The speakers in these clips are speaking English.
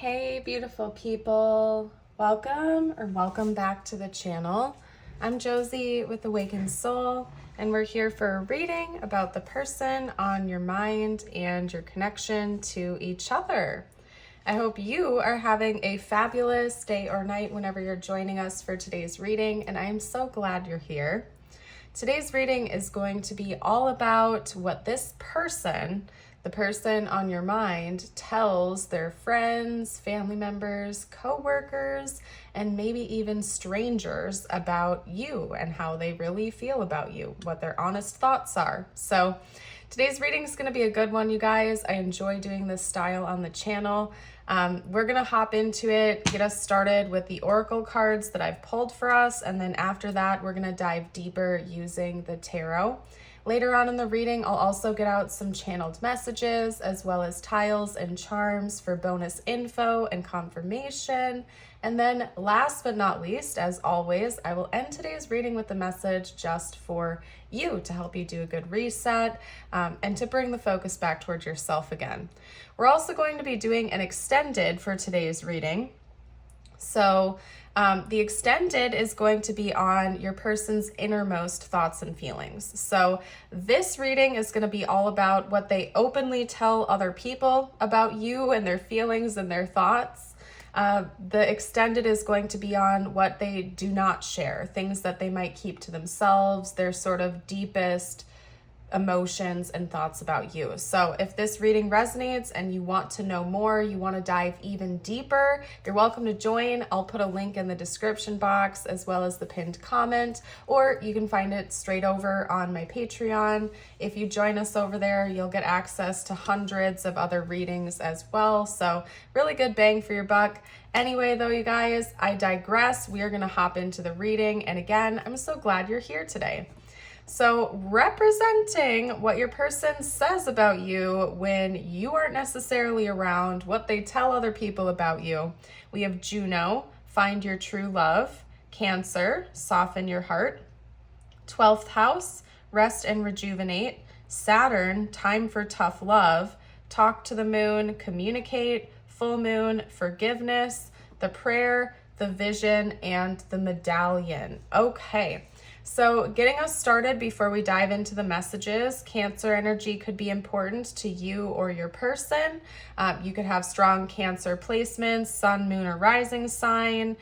Hey beautiful people, welcome back to the channel. I'm Josie with Awakened Soul, and we're here for a reading about the person on your mind and your connection to each other. I hope you are having a fabulous day or night whenever you're joining us for today's reading, and I am so glad you're here. Today's reading is going to be all about what this person, the person on your mind, tells their friends, family members, co-workers, and maybe even strangers about you and how they really feel about you, what their honest thoughts are. So today's reading is going to be a good one, you guys. I enjoy doing this style on the channel. We're going to hop into it, get us started with the oracle cards that I've pulled for us, and then after that, we're going to dive deeper using the tarot. Later on in the reading, I'll also get out some channeled messages as well as tiles and charms for bonus info and confirmation. And then last but not least, as always, I will end today's reading with a message just for you to help you do a good reset and to bring the focus back towards yourself again. We're also going to be doing an extended for today's reading. So the extended is going to be on your person's innermost thoughts and feelings. So this reading is going to be all about what they openly tell other people about you and their feelings and their thoughts. The extended is going to be on what they do not share, things that they might keep to themselves, their sort of deepest emotions and thoughts about you. So if this reading resonates and you want to know more, you want to dive even deeper, you're welcome to join. I'll put a link in the description box as well as the pinned comment, or you can find it straight over on my Patreon. If you join us over there, you'll get access to hundreds of other readings as well. So really good bang for your buck. Anyway, though, you guys, I digress. We are going to hop into the reading. And again, I'm so glad you're here today. So representing what your person says about you when you aren't necessarily around, what they tell other people about you, we have Juno, find your true love, Cancer, soften your heart, 12th house, rest and rejuvenate, Saturn, time for tough love, talk to the moon, communicate, full moon, forgiveness, the prayer, the vision, and the medallion. Okay. So getting us started before we dive into the messages, Cancer energy could be important to you or your person. You could have strong Cancer placements, sun, moon, or rising sign.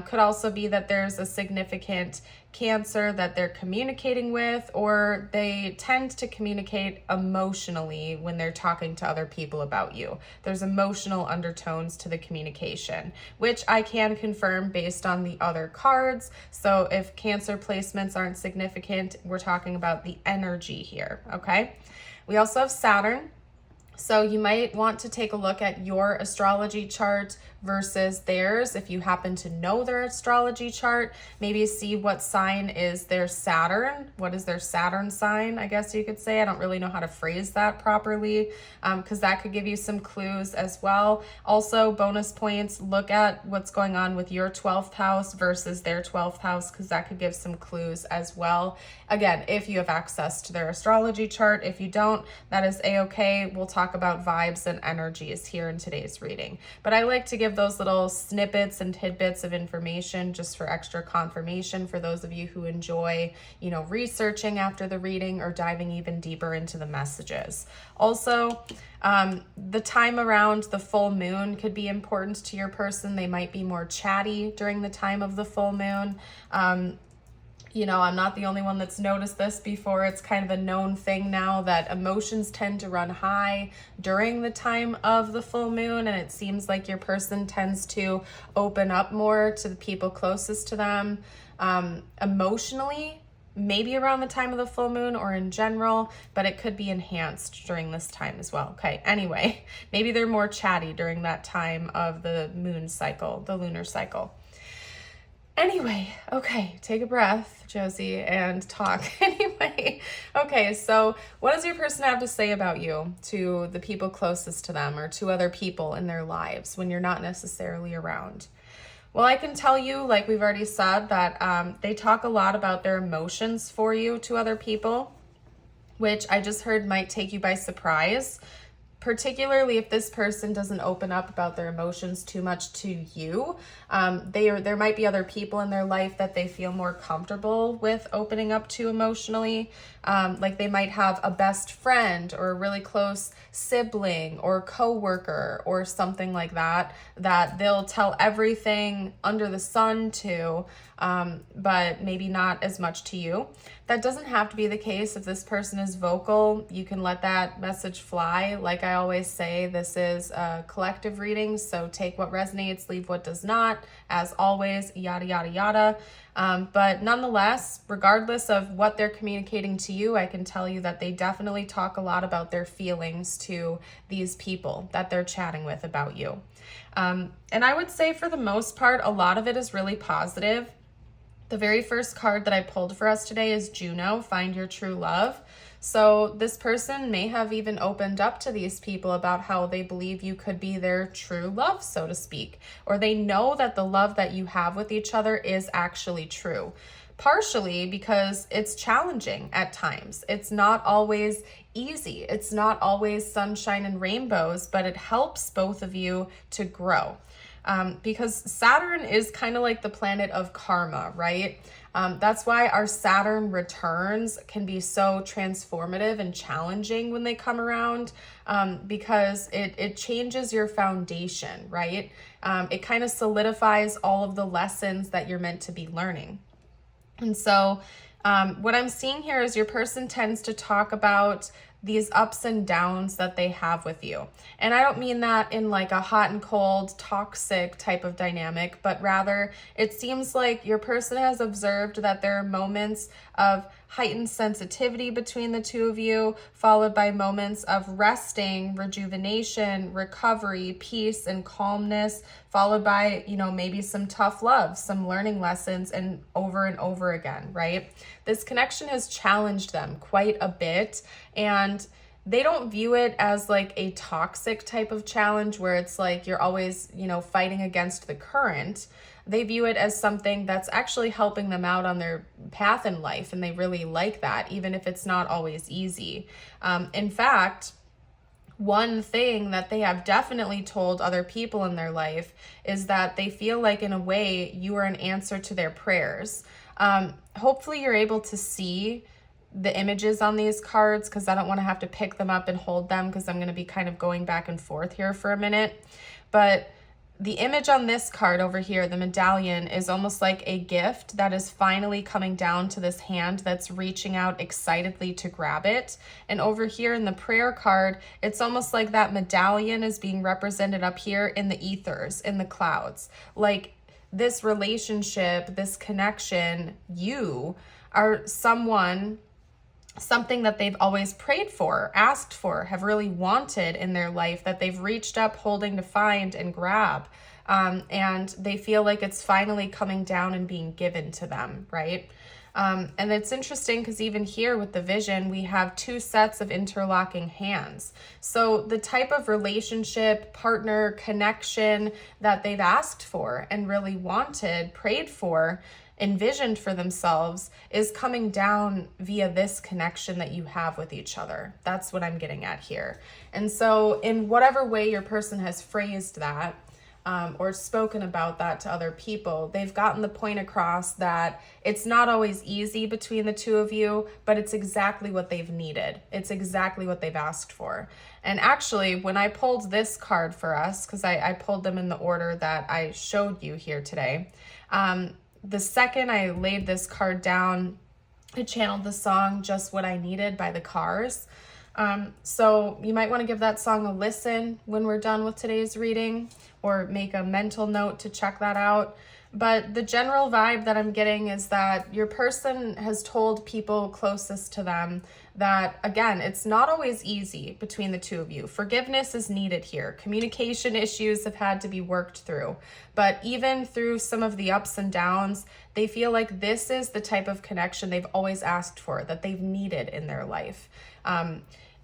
Could also be that there's a significant Cancer that they're communicating with, or they tend to communicate emotionally when they're talking to other people about you. There's emotional undertones to the communication, which I can confirm based on the other cards. So if Cancer placements aren't significant, we're talking about the energy here, okay? We also have Saturn. So you might want to take a look at your astrology chart versus theirs. If you happen to know their astrology chart, maybe see what sign is their Saturn. What is their Saturn sign, I guess you could say. I don't really know how to phrase that properly because that could give you some clues as well. Also, bonus points, look at what's going on with your 12th house versus their 12th house because that could give some clues as well. Again, if you have access to their astrology chart. If you don't, that is a-okay. We'll talk about vibes and energies here in today's reading. But I like to give those little snippets and tidbits of information just for extra confirmation for those of you who enjoy, researching after the reading or diving even deeper into the messages. Also, the time around the full moon could be important to your person. They might be more chatty during the time of the full moon. I'm not the only one that's noticed this before. It's kind of a known thing now that emotions tend to run high during the time of the full moon, and it seems like your person tends to open up more to the people closest to them emotionally, maybe around the time of the full moon or in general, but it could be enhanced during this time as well. Okay, anyway, maybe they're more chatty during that time of the moon cycle, the lunar cycle. Anyway, okay, take a breath, Josie, and talk. Anyway, okay, so what does your person have to say about you to the people closest to them or to other people in their lives when you're not necessarily around? Well, I can tell you, like we've already said, that they talk a lot about their emotions for you to other people, which I just heard might take you by surprise. particularly if this person doesn't open up about their emotions too much to you. There might be other people in their life that they feel more comfortable with opening up to emotionally. Like they might have a best friend or a really close sibling or coworker or something like that, that they'll tell everything under the sun to, but maybe not as much to you. That doesn't have to be the case. If this person is vocal, you can let that message fly. Like I always say, this is a collective reading, so take what resonates, leave what does not, as always, yada, yada, yada. But nonetheless, regardless of what they're communicating to you, I can tell you that they definitely talk a lot about their feelings to these people that they're chatting with about you. And I would say for the most part, a lot of it is really positive. The very first card that I pulled for us today is Juno, Find Your True Love. So this person may have even opened up to these people about how they believe you could be their true love, so to speak, or they know that the love that you have with each other is actually true. Partially because it's challenging at times. It's not always easy. It's not always sunshine and rainbows, but it helps both of you to grow. Because Saturn is kind of like the planet of karma, right? That's why our Saturn returns can be so transformative and challenging when they come around, because it changes your foundation, right? It kind of solidifies all of the lessons that you're meant to be learning. And so what I'm seeing here is your person tends to talk about these ups and downs that they have with you. And I don't mean that in like a hot and cold, toxic type of dynamic, but rather it seems like your person has observed that there are moments of heightened sensitivity between the two of you, followed by moments of resting, rejuvenation, recovery, peace, and calmness, followed by, maybe some tough love, some learning lessons, and over again, right? This connection has challenged them quite a bit, and they don't view it as like a toxic type of challenge where it's like you're always, fighting against the current. They view it as something that's actually helping them out on their path in life, and they really like that, even if it's not always easy. In fact, one thing that they have definitely told other people in their life is that they feel like, in a way, you are an answer to their prayers. Hopefully you're able to see the images on these cards, because I don't want to have to pick them up and hold them, because I'm going to be kind of going back and forth here for a minute. But the image on this card over here, the medallion, is almost like a gift that is finally coming down to this hand that's reaching out excitedly to grab it. And over here in the prayer card, it's almost like that medallion is being represented up here in the ethers, in the clouds. Like this relationship, this connection, you are something that they've always prayed for, asked for, have really wanted in their life, that they've reached up holding to find and grab. And they feel like it's finally coming down and being given to them, right? And it's interesting because even here with the vision, we have two sets of interlocking hands. So the type of relationship, partner, connection that they've asked for and really wanted, prayed for, envisioned for themselves is coming down via this connection that you have with each other. That's what I'm getting at here. And so in whatever way your person has phrased that, or spoken about that to other people, they've gotten the point across that it's not always easy between the two of you, but it's exactly what they've needed. It's exactly what they've asked for. And actually, when I pulled this card for us, because I pulled them in the order that I showed you here today, the second I laid this card down, I channeled the song Just What I Needed by the Cars. So you might want to give that song a listen when we're done with today's reading, or make a mental note to check that out. But the general vibe that I'm getting is that your person has told people closest to them that, again, it's not always easy between the two of you. Forgiveness is needed here. Communication issues have had to be worked through. But even through some of the ups and downs, they feel like this is the type of connection they've always asked for, that they've needed in their life.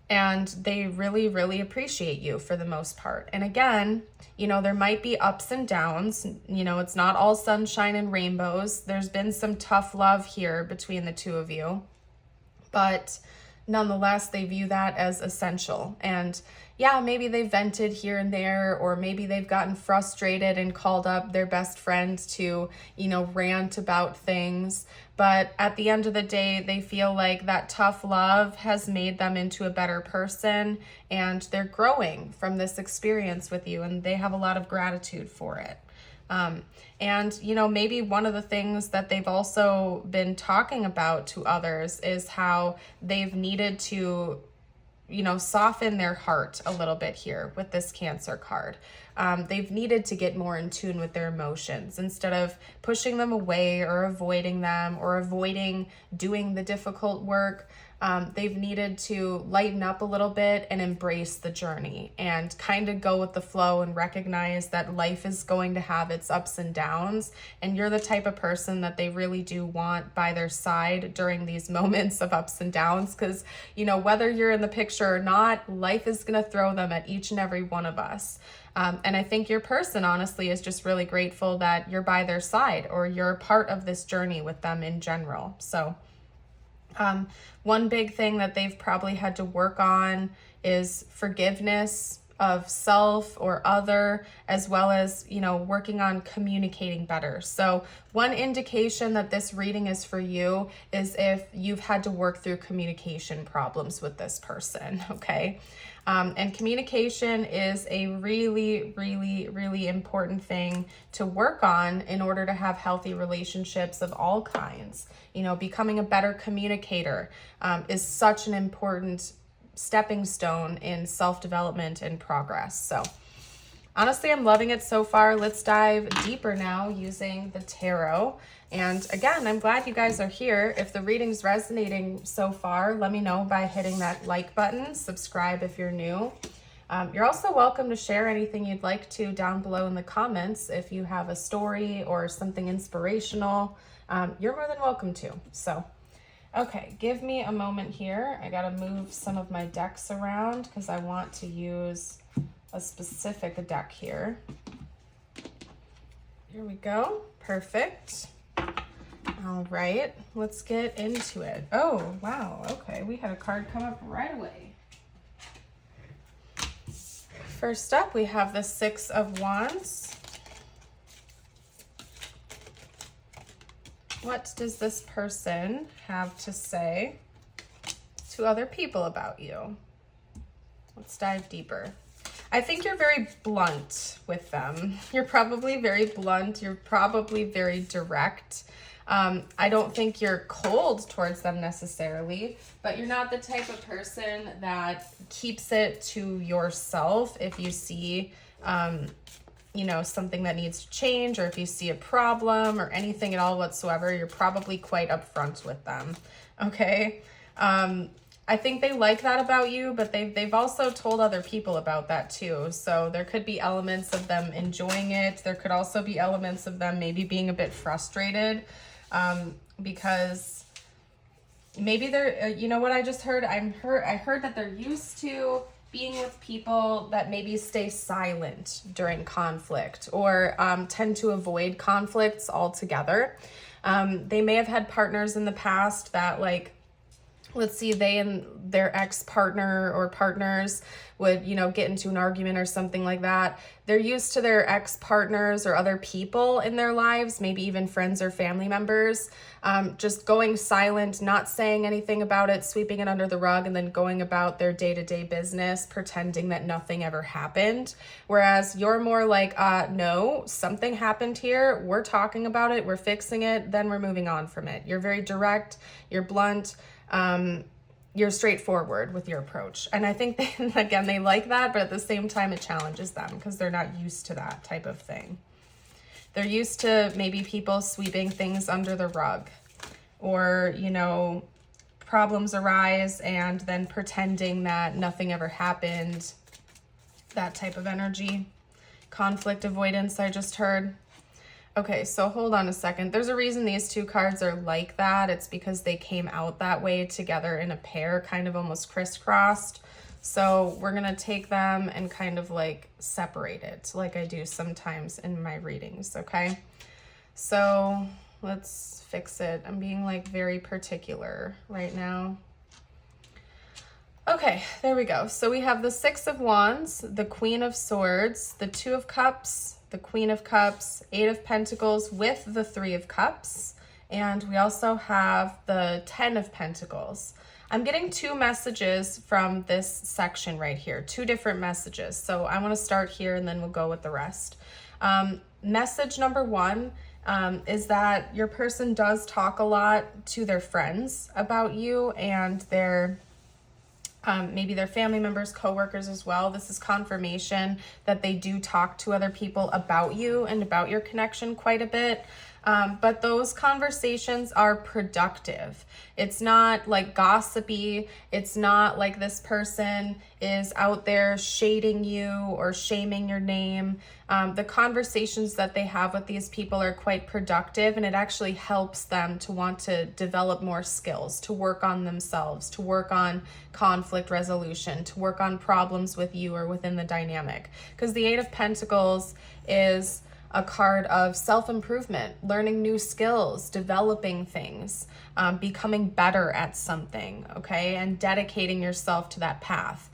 And they really, really appreciate you for the most part. And again, there might be ups and downs. It's not all sunshine and rainbows. There's been some tough love here between the two of you. But nonetheless, they view that as essential. And yeah, maybe they vented here and there, or maybe they've gotten frustrated and called up their best friend to, rant about things. But at the end of the day, they feel like that tough love has made them into a better person, and they're growing from this experience with you, and they have a lot of gratitude for it. And maybe one of the things that they've also been talking about to others is how they've needed to, soften their heart a little bit here with this Cancer card. They've needed to get more in tune with their emotions instead of pushing them away or avoiding them or avoiding doing the difficult work. They've needed to lighten up a little bit and embrace the journey and kind of go with the flow and recognize that life is going to have its ups and downs. And you're the type of person that they really do want by their side during these moments of ups and downs. Because, whether you're in the picture or not, life is going to throw them at each and every one of us. And I think your person, honestly, is just really grateful that you're by their side or you're a part of this journey with them in general. So one big thing that they've probably had to work on is forgiveness of self or other, as well as, working on communicating better. So one indication that this reading is for you is if you've had to work through communication problems with this person, okay? And communication is a really, really, really important thing to work on in order to have healthy relationships of all kinds. Becoming a better communicator is such an important stepping stone in self-development and progress. So honestly, I'm loving it so far. Let's dive deeper now using the tarot. And again, I'm glad you guys are here. If the reading's resonating so far, let me know by hitting that like button, subscribe if you're new. You're also welcome to share anything you'd like to down below in the comments. If you have a story or something inspirational, you're more than welcome to. So, okay, give me a moment here. I gotta move some of my decks around because I want to use a specific deck here. Here we go. Perfect. All right, let's get into it. Oh, wow. Okay, we had a card come up right away. First up, we have the Six of Wands. What does this person have to say to other people about you? Let's dive deeper. I think you're very blunt with them. You're probably very blunt. You're probably very direct. I don't think you're cold towards them necessarily, but you're not the type of person that keeps it to yourself if you see, something that needs to change, or if you see a problem or anything at all whatsoever. You're probably quite upfront with them. Okay. I think they like that about you, but they've also told other people about that too. So there could be elements of them enjoying it. There could also be elements of them maybe being a bit frustrated, because maybe they're, what I just heard? I heard that they're used to being with people that maybe stay silent during conflict or tend to avoid conflicts altogether. They may have had partners in the past that, like, let's see, they and their ex-partner or partners would, get into an argument or something like that. They're used to their ex-partners or other people in their lives, maybe even friends or family members, just going silent, not saying anything about it, sweeping it under the rug, and then going about their day-to-day business, pretending that nothing ever happened. Whereas you're more like, no, something happened here. We're talking about it. We're fixing it. Then we're moving on from it. You're very direct. You're blunt. You're straightforward with your approach. And I think, they like that, but at the same time, it challenges them because they're not used to that type of thing. They're used to maybe people sweeping things under the rug, or, problems arise and then pretending that nothing ever happened, that type of energy. Conflict avoidance, I just heard. Okay, so hold on a second. There's a reason these two cards are like that. It's because they came out that way together in a pair, kind of almost crisscrossed. So we're going to take them and kind of like separate it, like I do sometimes in my readings, okay? So let's fix it. I'm being like very particular right now. Okay, there we go. So we have the Six of Wands, the Queen of Swords, the Two of Cups, the Queen of Cups, Eight of Pentacles with the Three of Cups, and we also have the Ten of Pentacles. I'm getting two messages from this section right here, two different messages. So I want to start here and then we'll go with the rest. Message number one is that your person does talk a lot to their friends about you and their maybe their family members, coworkers as well. This is confirmation that they do talk to other people about you and about your connection quite a bit. But those conversations are productive. It's not like gossipy. It's not like this person is out there shading you or shaming your name. The conversations that they have with these people are quite productive, and it actually helps them to want to develop more skills, to work on themselves, to work on conflict resolution, to work on problems with you or within the dynamic. Because the Eight of Pentacles is a card of self-improvement, learning new skills, developing things, becoming better at something, okay? And dedicating yourself to that path.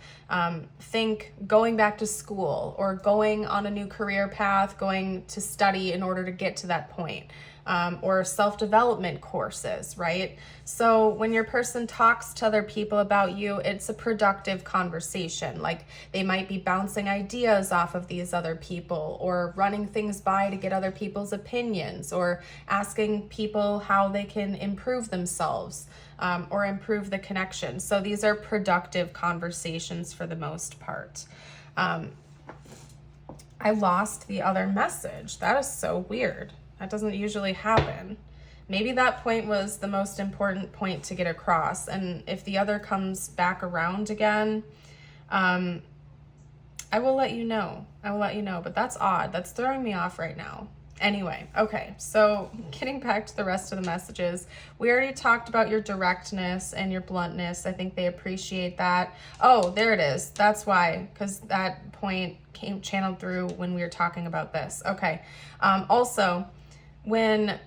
Think going back to school or going on a new career path, going to study in order to get to that point. Or self-development courses, right? So when your person talks to other people about you, it's a productive conversation. Like they might be bouncing ideas off of these other people or running things by to get other people's opinions or asking people how they can improve themselves or improve the connection. So these are productive conversations for the most part. I lost the other message. That is so weird. That doesn't usually happen. Maybe that point was the most important point to get across. And if the other comes back around again, I will let you know. I will let you know, but that's odd. That's throwing me off right now. Anyway, okay, so getting back to the rest of the messages, we already talked about your directness and your bluntness. I think they appreciate that. Oh, there it is. That's why, because that point came channeled through when we were talking about this. Okay, also, when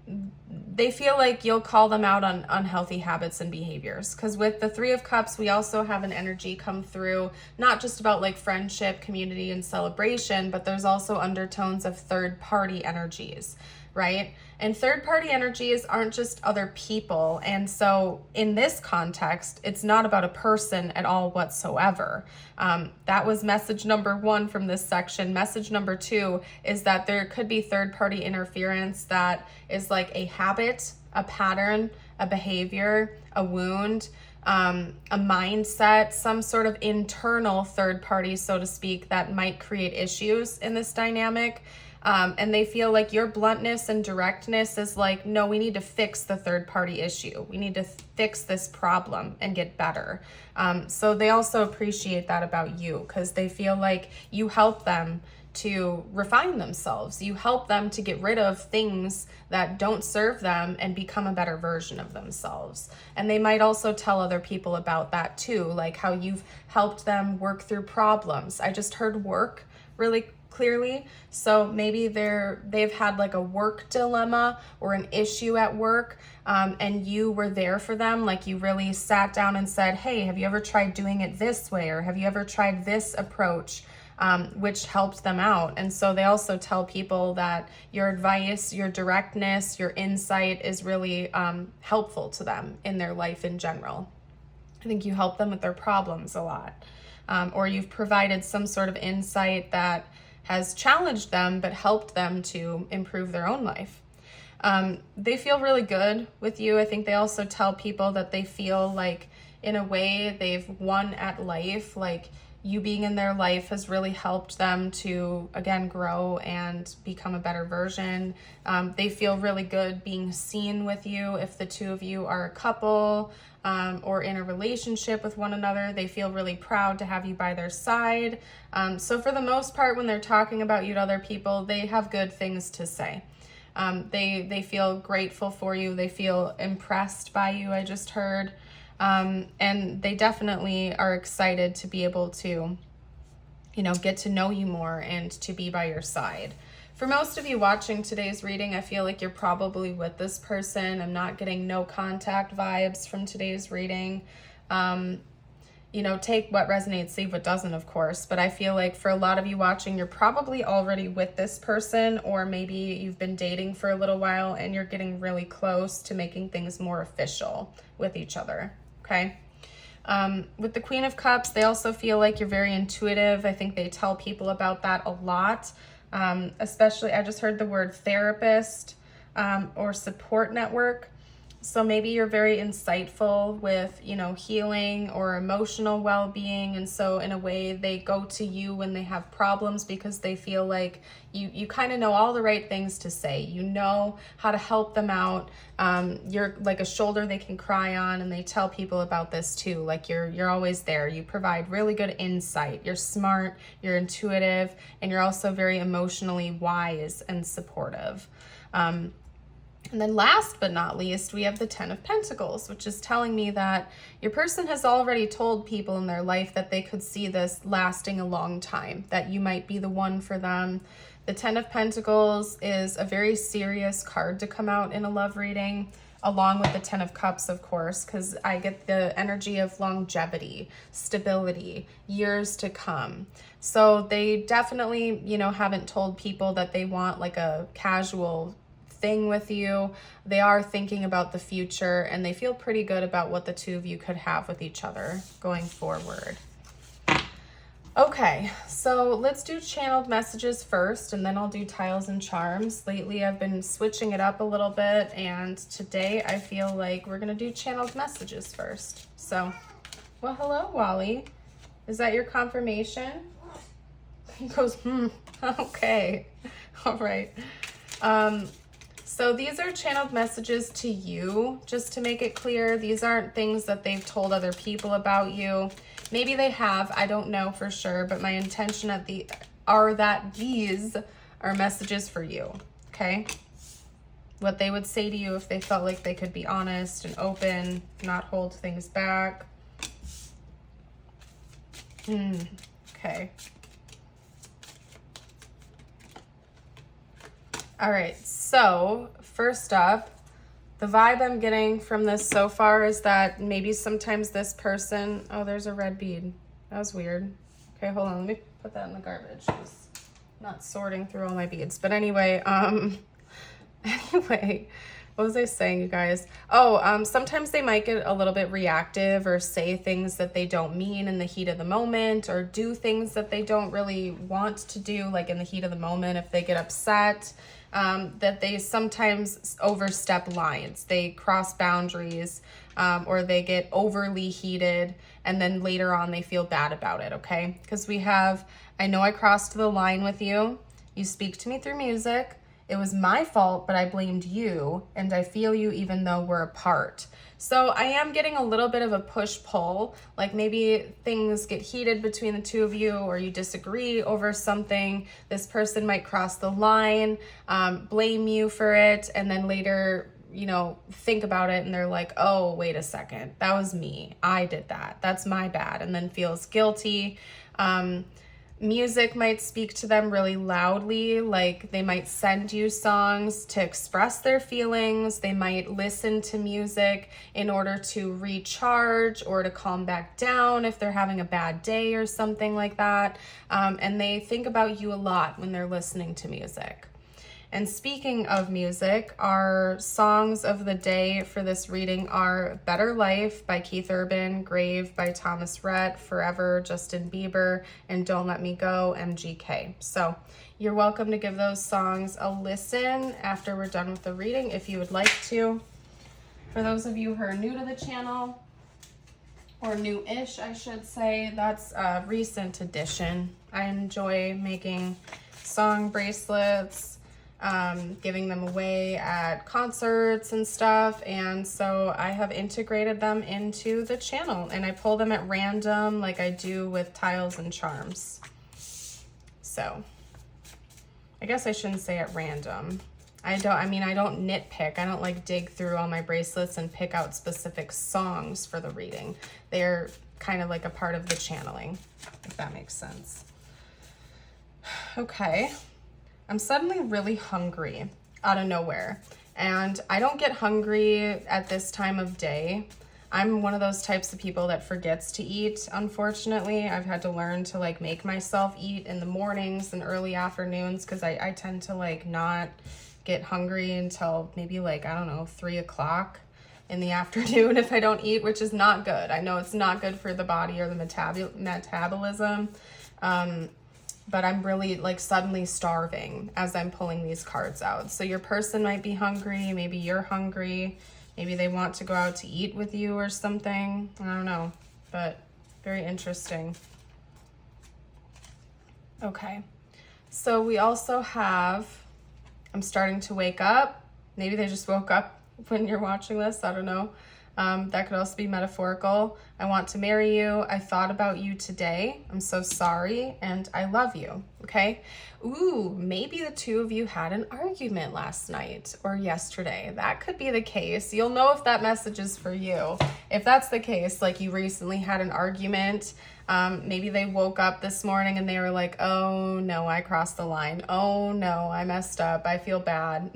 they feel like you'll call them out on unhealthy habits and behaviors, because with the Three of Cups, we also have an energy come through, not just about like friendship, community, and celebration, but there's also undertones of third-party energies, right? And third-party energies aren't just other people. And so in this context, it's not about a person at all whatsoever. That was message number one from this section. Message number two is that there could be third-party interference that is like a habit, a pattern, a behavior, a wound, a mindset, some sort of internal third party, so to speak, that might create issues in this dynamic. And they feel like your bluntness and directness is like, no, we need to fix the third party issue. We need to fix this problem and get better. So they also appreciate that about you because they feel like you help them to refine themselves. You help them to get rid of things that don't serve them and become a better version of themselves. And they might also tell other people about that too, like how you've helped them work through problems. I just heard work really clearly. So maybe they've had like a work dilemma or an issue at work, and you were there for them. Like you really sat down and said, hey, have you ever tried doing it this way? Or have you ever tried this approach? Which helped them out. And so they also tell people that your advice, your directness, your insight is really helpful to them in their life in general. I think you help them with their problems a lot. Or you've provided some sort of insight that has challenged them but helped them to improve their own life. They feel really good with you. I think they also tell people that they feel like in a way they've won at life, like you being in their life has really helped them to, again, grow and become a better version. They feel really good being seen with you. If the two of you are a couple or in a relationship with one another, they feel really proud to have you by their side. So for the most part, when they're talking about you to other people, they have good things to say. They feel grateful for you. They feel impressed by you, I just heard. And they definitely are excited to be able to, get to know you more and to be by your side. For most of you watching today's reading, I feel like you're probably with this person. I'm not getting no contact vibes from today's reading. you know, take what resonates, leave what doesn't, of course. But I feel like for a lot of you watching, you're probably already with this person, or maybe you've been dating for a little while and you're getting really close to making things more official with each other, okay? With the Queen of Cups, they also feel like you're very intuitive. I think they tell people about that a lot. Especially, I just heard the word therapist or support network. So maybe you're very insightful with, you know, healing or emotional well-being. And so in a way, they go to you when they have problems because they feel like you kind of know all the right things to say. You know how to help them out. You're like a shoulder they can cry on, and they tell people about this too. Like you're always there. You provide really good insight. You're smart, you're intuitive, and you're also very emotionally wise and supportive. And then last but not least, we have the 10 of Pentacles, which is telling me that your person has already told people in their life that they could see this lasting a long time, that you might be the one for them. The 10 of Pentacles is a very serious card to come out in a love reading, along with the 10 of Cups, of course, because I get the energy of longevity, stability, years to come. So they definitely, you know, haven't told people that they want like a casual thing with you. They are thinking about the future, and they feel pretty good about what the two of you could have with each other going forward. Okay, so let's do channeled messages first, and then I'll do tiles and charms. Lately, I've been switching it up a little bit, and today I feel like we're gonna do channeled messages first. So, well, hello, Wally. Is that your confirmation? He goes, okay, all right. So these are channeled messages to you, just to make it clear. These aren't things that they've told other people about you. Maybe they have, I don't know for sure, but my intention are that these are messages for you, okay? What they would say to you if they felt like they could be honest and open, not hold things back. Okay. All right, so first up, the vibe I'm getting from this so far is that maybe sometimes this person, oh, there's a red bead. That was weird. Okay, hold on, let me put that in the garbage. Just not sorting through all my beads. But anyway, what was I saying, you guys? Oh, sometimes they might get a little bit reactive or say things that they don't mean in the heat of the moment, or do things that they don't really want to do, like in the heat of the moment if they get upset. That they sometimes overstep lines, they cross boundaries, or they get overly heated, and then later on they feel bad about it, okay? Because we have, I know I crossed the line with you, you speak to me through music, it was my fault, but I blamed you, and I feel you even though we're apart. So I am getting a little bit of a push-pull, like maybe things get heated between the two of you, or you disagree over something. This person might cross the line, blame you for it, and then later, you know, think about it and they're like, oh, wait a second, that was me. I did that. That's my bad. And then feels guilty. Music might speak to them really loudly, like they might send you songs to express their feelings. They might listen to music in order to recharge or to calm back down if they're having a bad day or something like that. And they think about you a lot when they're listening to music. And speaking of music, our songs of the day for this reading are Better Life by Keith Urban, Grave by Thomas Rhett, Forever, Justin Bieber, and Don't Let Me Go, MGK. So you're welcome to give those songs a listen after we're done with the reading if you would like to. For those of you who are new to the channel, or new-ish, I should say, that's a recent addition. I enjoy making song bracelets, giving them away at concerts and stuff, and so I have integrated them into the channel, and I pull them at random like I do with tiles and charms. So I guess I shouldn't say at random. I don't nitpick. I don't like dig through all my bracelets and pick out specific songs for the reading. They're kind of like a part of the channeling, if that makes sense. Okay. I'm suddenly really hungry out of nowhere, and I don't get hungry at this time of day. I'm one of those types of people that forgets to eat, unfortunately. I've had to learn to like make myself eat in the mornings and early afternoons because I tend to like not get hungry until maybe like, I don't know, 3 o'clock in the afternoon if I don't eat, which is not good. I know it's not good for the body or the metabolism, but I'm really like suddenly starving as I'm pulling these cards out. So your person might be hungry, maybe you're hungry, maybe they want to go out to eat with you or something. I don't know, but very interesting. Okay, so we also have, I'm starting to wake up. Maybe they just woke up when you're watching this, I don't know. That could also be metaphorical. I want to marry you. I thought about you today. I'm so sorry. And I love you. Okay. Ooh, maybe the two of you had an argument last night or yesterday. That could be the case. You'll know if that message is for you. If that's the case, like you recently had an argument, maybe they woke up this morning and they were like, oh no, I crossed the line. Oh no, I messed up. I feel bad.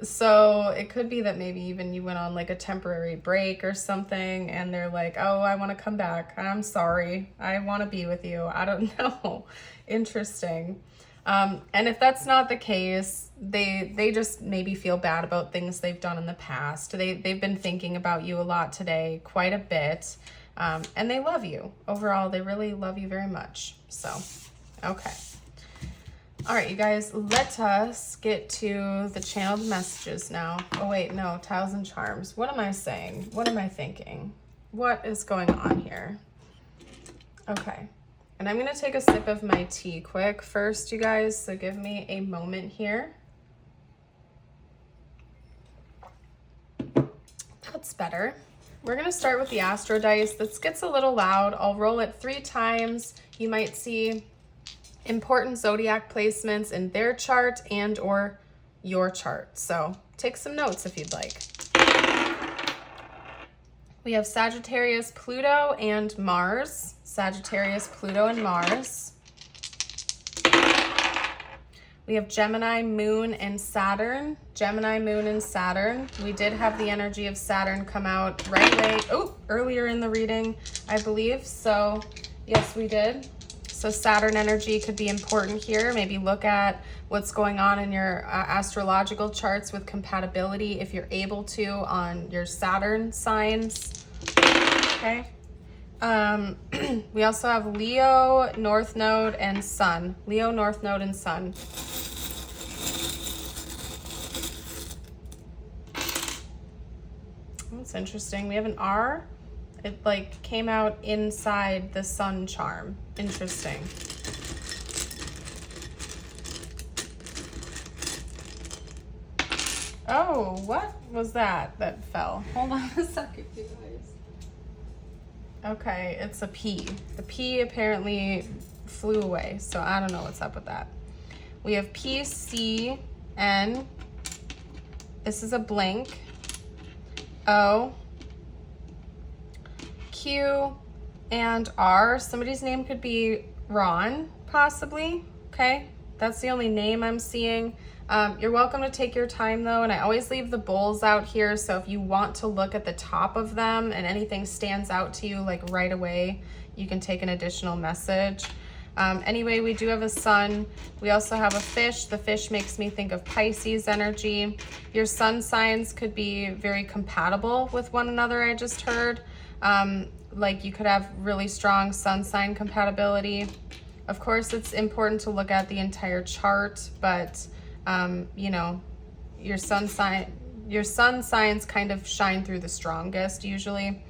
So it could be that maybe even you went on like a temporary break or something and they're like, oh, I want to come back. I'm sorry. I want to be with you. I don't know. Interesting. And if that's not the case, they just maybe feel bad about things they've done in the past. They've been thinking about you a lot today, quite a bit. And they love you. Overall, they really love you very much. So, okay. All right, you guys, let us get to the channeled messages now. Oh, wait, no, tiles and charms. What am I saying? What am I thinking? What is going on here? Okay, and I'm going to take a sip of my tea quick first, you guys, so give me a moment here. That's better. We're going to start with the Astro dice. This gets a little loud. I'll roll it 3 times. You might see important zodiac placements in their chart and or your chart. So take some notes if you'd like. We have Sagittarius, Pluto, and Mars. Sagittarius, Pluto, and Mars. We have Gemini, Moon, and Saturn. Gemini, Moon, and Saturn. We did have the energy of Saturn come out right away. Earlier in the reading, I believe. So yes, we did. So Saturn energy could be important here. Maybe look at what's going on in your astrological charts with compatibility, if you're able to, on your Saturn signs. Okay. We also have Leo, North Node, and Sun. Leo, North Node, and Sun. That's interesting. We have an R. It like came out inside the Sun charm. Interesting. Oh, what was that fell? Hold on a second, you guys. Okay, it's a P. The P apparently flew away, so I don't know what's up with that. We have P, C, N. This is a blank. O, Q, and R. Somebody's name could be Ron, possibly. Okay, that's the only name I'm seeing. You're welcome to take your time though, and I always leave the bowls out here, so if you want to look at the top of them and anything stands out to you like right away, you can take an additional message. Anyway, we do have a sun. We also have a fish. The fish makes me think of Pisces energy. Your sun signs could be very compatible with one another, I just heard. Like you could have really strong sun sign compatibility. Of course, it's important to look at the entire chart, but you know, your sun signs kind of shine through the strongest usually.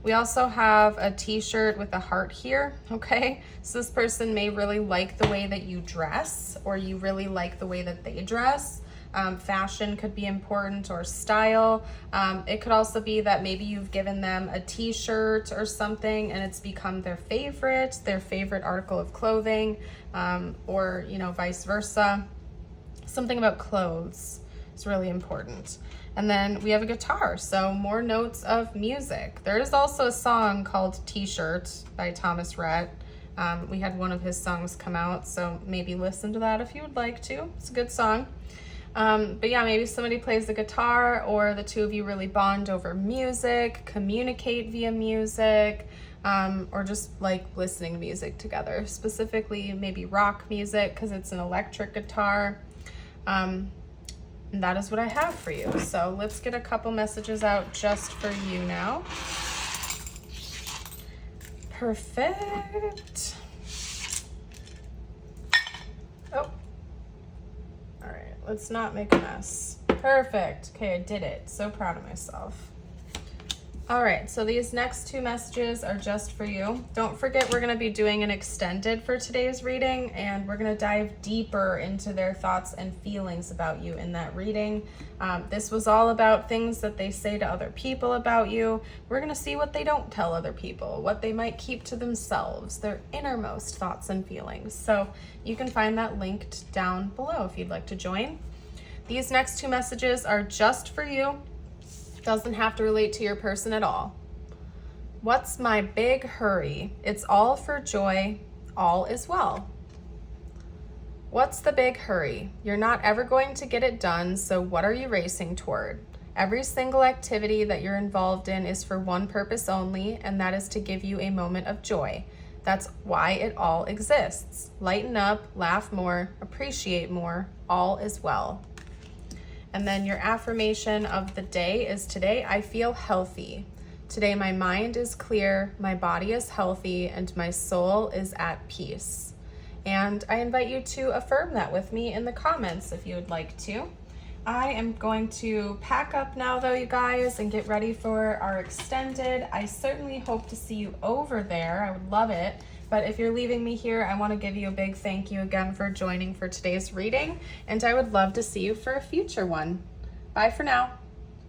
We also have a t-shirt with a heart here, okay? So this person may really like the way that you dress, or you really like the way that they dress. Fashion could be important, or style. It could also be that maybe you've given them a t-shirt or something and it's become their favorite article of clothing, or you know, vice versa. Something about clothes is really important. And then we have a guitar, so more notes of music. There is also a song called T-Shirt by Thomas Rhett. We had one of his songs come out, so maybe listen to that if you would like to. It's a good song. But yeah, maybe somebody plays the guitar, or the two of you really bond over music, communicate via music, or just like listening to music together, specifically maybe rock music because it's an electric guitar. And that is what I have for you. So let's get a couple messages out just for you now. Perfect. Oh, all right, let's not make a mess. Perfect. Okay, I did it. So proud of myself. All right, so these next two messages are just for you. Don't forget, we're gonna be doing an extended for today's reading, and we're gonna dive deeper into their thoughts and feelings about you in that reading. This was all about things that they say to other people about you. We're gonna see what they don't tell other people, what they might keep to themselves, their innermost thoughts and feelings. So you can find that linked down below if you'd like to join. These next two messages are just for you. Doesn't have to relate to your person at all. What's my big hurry? It's all for joy. All is well. What's the big hurry? You're not ever going to get it done, so what are you racing toward? Every single activity that you're involved in is for one purpose only, and that is to give you a moment of joy. That's why it all exists. Lighten up, laugh more, appreciate more. All is well. And then your affirmation of the day is, today I feel healthy. Today my mind is clear, my body is healthy, and my soul is at peace. And I invite you to affirm that with me in the comments if you would like to. I am going to pack up now though, you guys, and get ready for our extended. I certainly hope to see you over there. I would love it. But if you're leaving me here, I want to give you a big thank you again for joining for today's reading, and I would love to see you for a future one. Bye for now.